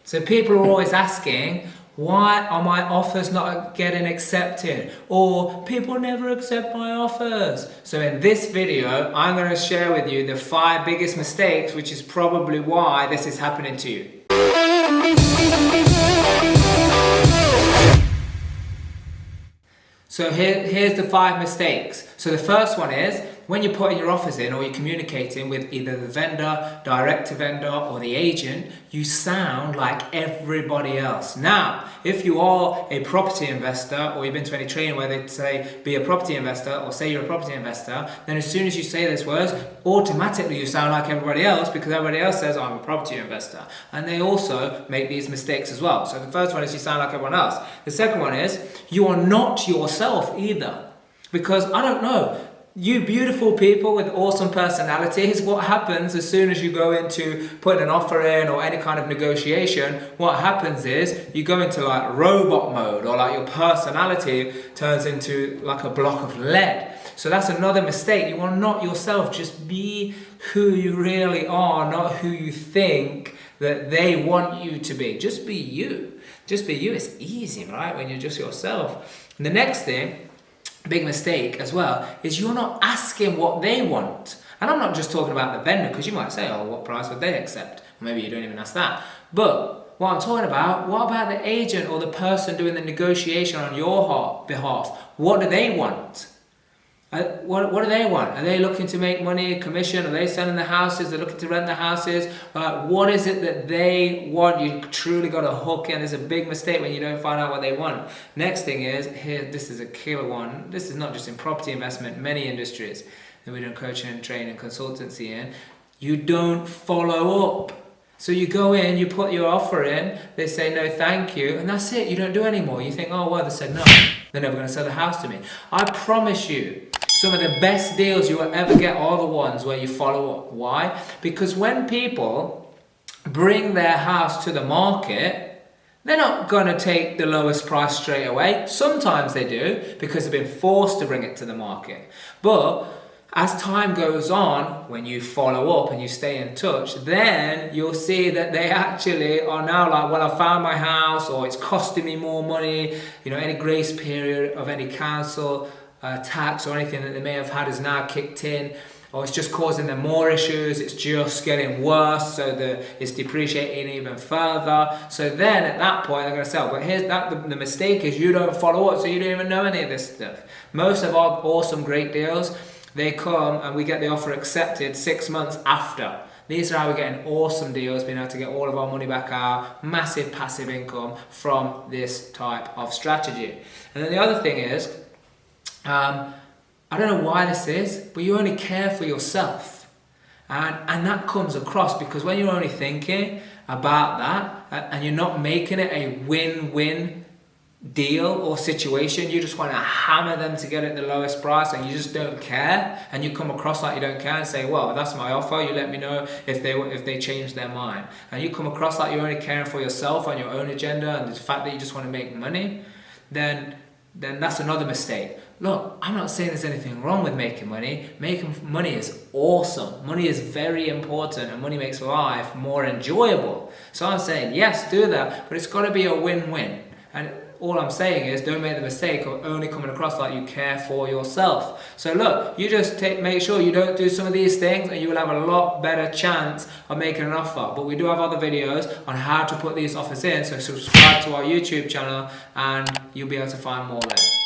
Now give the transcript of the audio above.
So people are always asking, why are my offers not getting accepted? Or people never accept my offers. So in this video, I'm going to share with you the 5 biggest mistakes, which is probably why this is happening to you. So here's the 5 mistakes. So the first one is, when you're putting your offers in or you're communicating with either the vendor, direct to vendor, or the agent, you sound like everybody else. Now, if you are a property investor or you've been to any training where they say be a property investor or say you're a property investor, then as soon as you say those words, automatically you sound like everybody else because everybody else says I'm a property investor. And they also make these mistakes as well. So the first one is you sound like everyone else. The second one is you are not yourself either. Because I don't know, you beautiful people with awesome personalities, what happens as soon as you go into putting an offer in or any kind of negotiation, what happens is you go into like robot mode, or like your personality turns into like a block of lead. So that's another mistake. You are not yourself. Just be who you really are, not who you think that they want you to be. Just be you. Just be you. It's easy, right? When you're just yourself. And the next thing, big mistake as well, is you're not asking what they want. And I'm not just talking about the vendor, because you might say, oh, what price would they accept? Or maybe you don't even ask that. But what I'm talking about, what about the agent or the person doing the negotiation on your behalf? What do they want? What do they want? Are they looking to make money, commission? Are they selling the houses? They're looking to rent the houses? What is it that they want? You truly got to hook in. There's a big mistake when you don't find out what they want. Next thing is, here, this is a killer one. This is not just in property investment, many industries that we do coaching and training and consultancy in. You don't follow up. So you go in, you put your offer in, they say no thank you, and that's it. You don't do any more. You think, oh well, they said no, they're never going to sell the house to me. I promise you, some of the best deals you will ever get are the ones where you follow up. Why? Because when people bring their house to the market, they're not going to take the lowest price straight away. Sometimes they do because they've been forced to bring it to the market. But as time goes on, when you follow up and you stay in touch, then you'll see that they actually are now like, well, I found my house, or it's costing me more money. You know, any grace period of any council tax or anything that they may have had is now kicked in, or it's just causing them more issues. It's just getting worse, so it's depreciating even further. So then at that point they're going to sell. But here's the mistake is you don't follow up, so you don't even know any of this stuff. Most of our awesome great deals, they come and we get the offer accepted 6 months after. These are how we're getting awesome deals, being able to get all of our money back out, massive passive income from this type of strategy. And then the other thing is, I don't know why this is, but you only care for yourself. And that comes across because when you're only thinking about that and you're not making it a win-win deal or situation, you just want to hammer them to get it at the lowest price and you just don't care, and you come across like you don't care and say, well, that's my offer, you let me know if they change their mind. And you come across like you're only caring for yourself and your own agenda and the fact that you just want to make money, then that's another mistake. Look, I'm not saying there's anything wrong with making money. Making money is awesome. Money is very important, and money makes life more enjoyable. So I'm saying, yes, do that, but it's got to be a win-win. And all I'm saying is, don't make the mistake of only coming across like you care for yourself. So look, you just make sure you don't do some of these things, and you will have a lot better chance of making an offer. But we do have other videos on how to put these offers in, so subscribe to our YouTube channel and you'll be able to find more there.